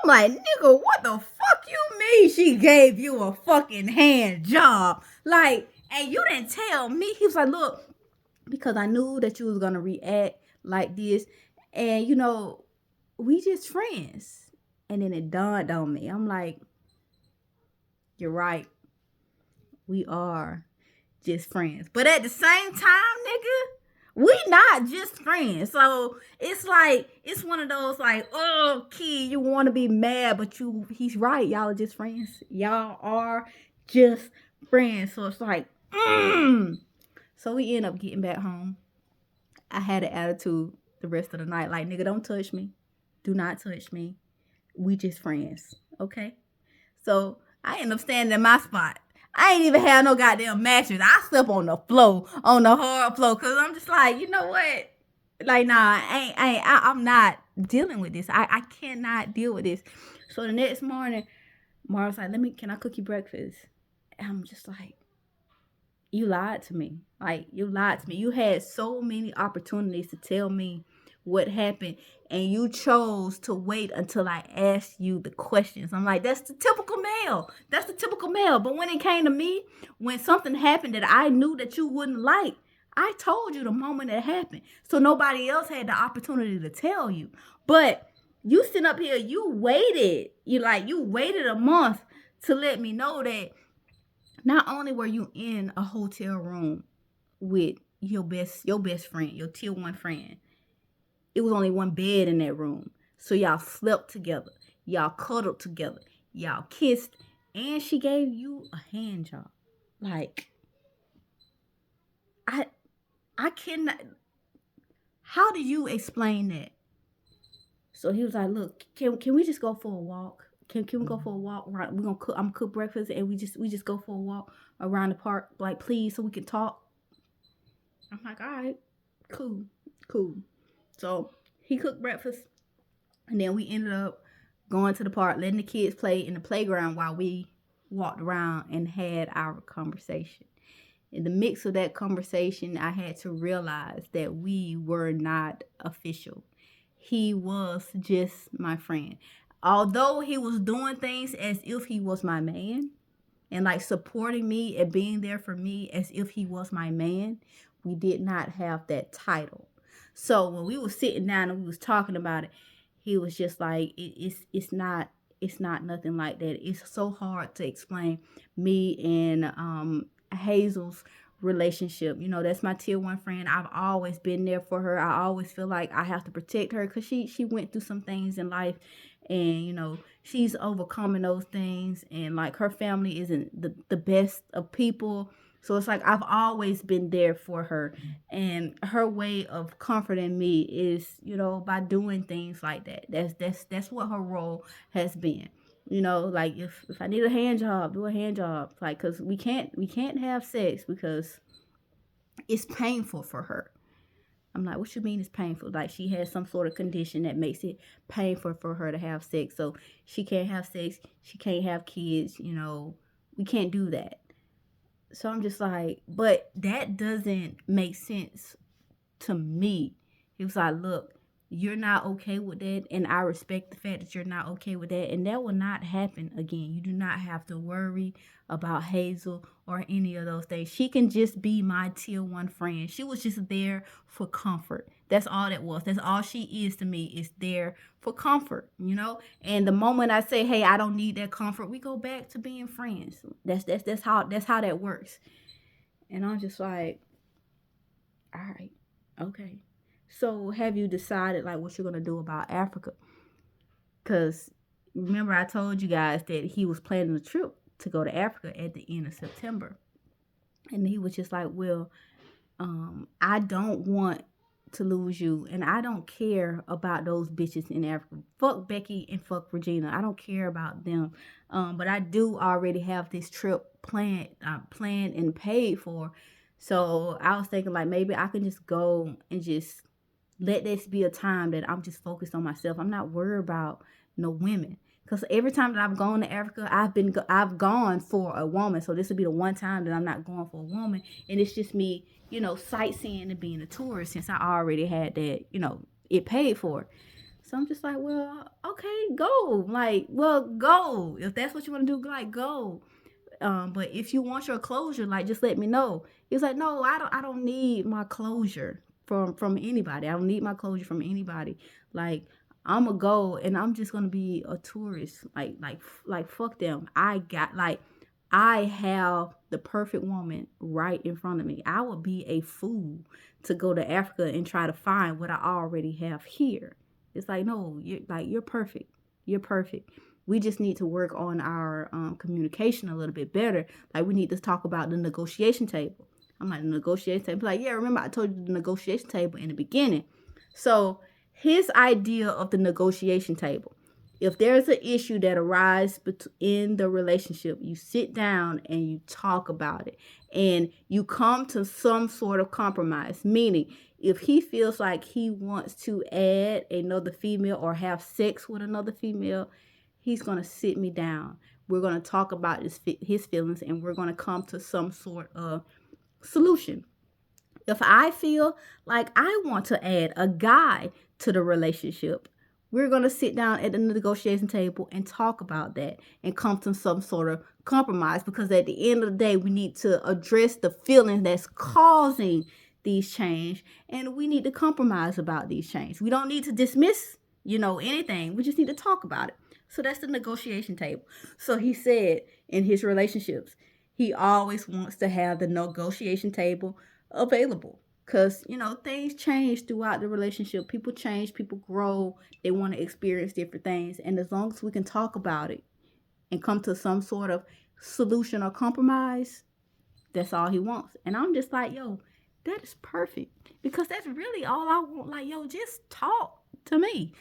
I'm like, nigga, what the fuck you mean she gave you a fucking hand job? Like, and you didn't tell me. He was like, look, because I knew that you was gonna react like this, and we just friends. And then it dawned on me. I'm like, you're right. We are just friends. But at the same time, nigga, we not just friends. So it's like, it's one of those like, oh, kid, you want to be mad, but he's right. Y'all are just friends. Y'all are just friends. So it's like, So we end up getting back home. I had an attitude the rest of the night. Like, nigga, don't touch me. Do not touch me. We just friends. Okay? So I end up standing in my spot. I ain't even have no goddamn mattress. I slept on the floor, on the hard floor, cause I'm just like, you know what? Like, nah, I'm not dealing with this. I cannot deal with this. So the next morning, Mara's like, can I cook you breakfast? And I'm just like, you lied to me. Like, you lied to me. You had so many opportunities to tell me what happened, and you chose to wait until I asked you the questions. I'm like, that's the typical male. That's the typical male. But when it came to me, when something happened that I knew that you wouldn't like, I told you the moment it happened. So nobody else had the opportunity to tell you. But you sit up here, you waited. You waited a month to let me know that not only were you in a hotel room with your best friend, your tier 1 friend, it was only one bed in that room. So y'all slept together. Y'all cuddled together. Y'all kissed. And she gave you a hand job. Like, I cannot. How do you explain that? So he was like, look, can we just go for a walk? Can we go for a walk? Right, we're gonna cook. I'm gonna cook breakfast, and we just go for a walk around the park, like, please, so we can talk. I'm like, all right, cool. So he cooked breakfast, and then we ended up going to the park, letting the kids play in the playground while we walked around and had our conversation. In the mix of that conversation, I had to realize that we were not official. He was just my friend. Although he was doing things as if he was my man, and like supporting me and being there for me as if he was my man, we did not have that title. So when we were sitting down and we was talking about it, he was just like, it's not nothing like that. It's so hard to explain me and Hazel's relationship. That's my tier 1 friend. I've always been there for her. I always feel like I have to protect her because she went through some things in life, and she's overcoming those things, and like her family isn't the best of people. So it's like I've always been there for her, and her way of comforting me is, by doing things like that. That's what her role has been. Like if I need a hand job, do a hand job. Like, cause we can't have sex because it's painful for her. I'm like, what you mean it's painful? Like, she has some sort of condition that makes it painful for her to have sex. So she can't have sex. She can't have kids. We can't do that. So I'm just like, but that doesn't make sense to me. He was like, look, you're not okay with that, and I respect the fact that you're not okay with that, and that will not happen again. You do not have to worry about Hazel or any of those things. She can just be my tier 1 friend. She was just there for comfort. That's all that was. That's all she is to me, is there for comfort, And the moment I say, hey, I don't need that comfort, we go back to being friends. That's how that works. And I'm just like, all right, okay. So have you decided like what you're going to do about Africa? Because remember I told you guys that he was planning a trip to go to Africa at the end of September. And he was just like, well, I don't want to lose you, and I don't care about those bitches in Africa. Fuck Becky and fuck Regina. I don't care about them. But I do already have this trip planned and paid for. So I was thinking like maybe I can just go and just let this be a time that I'm just focused on myself. I'm not worried about no women. Because every time that I've gone to Africa, I've gone for a woman. So this will be the one time that I'm not going for a woman. And it's just me, sightseeing and being a tourist, since I already had that, it paid for. So I'm just like, well, okay, go. Like, well, go. If that's what you want to do, like, go. But if you want your closure, like, just let me know. He was like, no, I don't need my closure from anybody. I don't need my closure from anybody. Like, I'm gonna go and I'm just gonna be a tourist. Like fuck them. I have the perfect woman right in front of me. I would be a fool to go to Africa and try to find what I already have here. It's like, no, you're perfect. You're perfect. We just need to work on our communication a little bit better. Like, we need to talk about the negotiation table. I'm like, the negotiation table? Like, yeah, remember I told you the negotiation table in the beginning. So his idea of the negotiation table: if there's an issue that arises in the relationship, you sit down and you talk about it, and you come to some sort of compromise. Meaning, if he feels like he wants to add another female or have sex with another female, he's going to sit me down. We're going to talk about his feelings, and we're going to come to some sort of solution. If I feel like I want to add a guy to the relationship, we're going to sit down at the negotiation table and talk about that and come to some sort of compromise, because at the end of the day, we need to address the feeling that's causing these change, and we need to compromise about these change. We don't need to dismiss, anything. We just need to talk about it. So that's the negotiation table. So he said in his relationships, he always wants to have the negotiation table available, because things change throughout the relationship. People change, people grow, they want to experience different things, and as long as we can talk about it and come to some sort of solution or compromise, that's all he wants. And I'm just like, yo, that is perfect, because that's really all I want. Like, yo, just talk to me.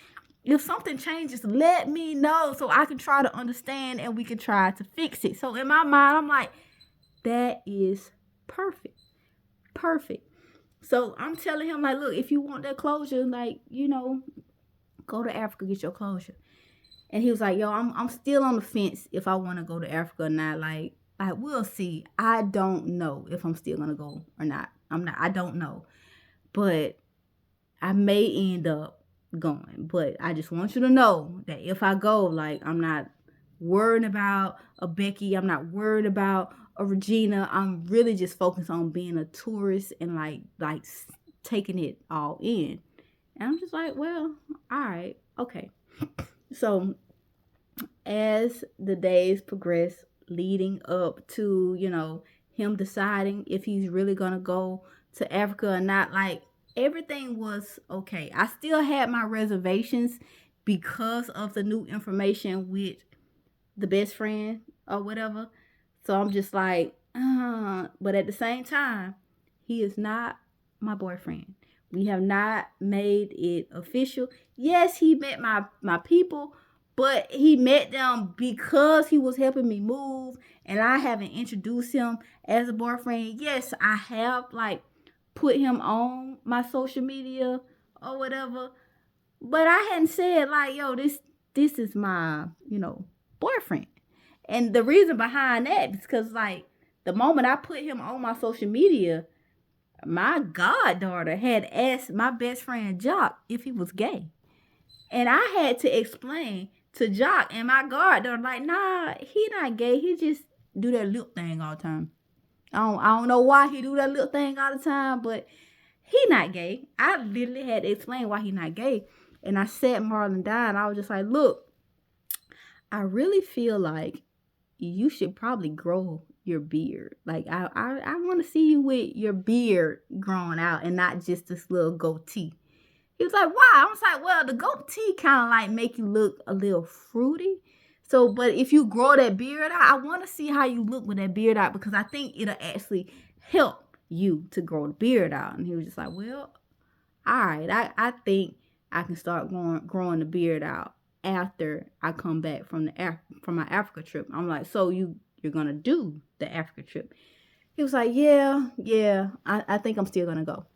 If something changes, let me know so I can try to understand and we can try to fix it. So in my mind, I'm like, that is perfect. Perfect. So I'm telling him, like, look, if you want that closure, like, go to Africa, get your closure. And he was like, yo, I'm still on the fence if I want to go to Africa or not. Like, we'll see. I don't know if I'm still going to go or not. I don't know. But I may end up going. But I just want you to know that if I go, like, I'm not worried about a Becky. I'm not worried about a Regina. I'm really just focused on being a tourist and like taking it all in. And I'm just like, well, all right, okay. So as the days progress leading up to, him deciding if he's really gonna go to Africa or not, like, everything was okay. I still had my reservations because of the new information with the best friend or whatever. So I'm just like, but at the same time, he is not my boyfriend. We have not made it official. Yes, he met my people, but he met them because he was helping me move, and I haven't introduced him as a boyfriend. Yes, I have put him on my social media or whatever, but I hadn't said yo, this is my, boyfriend. And the reason behind that is because the moment I put him on my social media, my goddaughter had asked my best friend Jock if he was gay. And I had to explain to Jock and my goddaughter, nah, he not gay. He just do that lip thing all the time. I don't know why he do that little thing all the time, but he not gay. I literally had to explain why he not gay. And I sat Marlon down. I was just like, look, I really feel like you should probably grow your beard. I want to see you with your beard growing out and not just this little goatee. He was like, why? I was like, well, the goatee kind of make you look a little fruity. So, but if you grow that beard out, I want to see how you look with that beard out, because I think it'll actually help you to grow the beard out. And he was just like, well, all right, I think I can start growing the beard out after I come back from my Africa trip. I'm like, so you're gonna do the Africa trip? He was like, yeah, I think I'm still gonna go.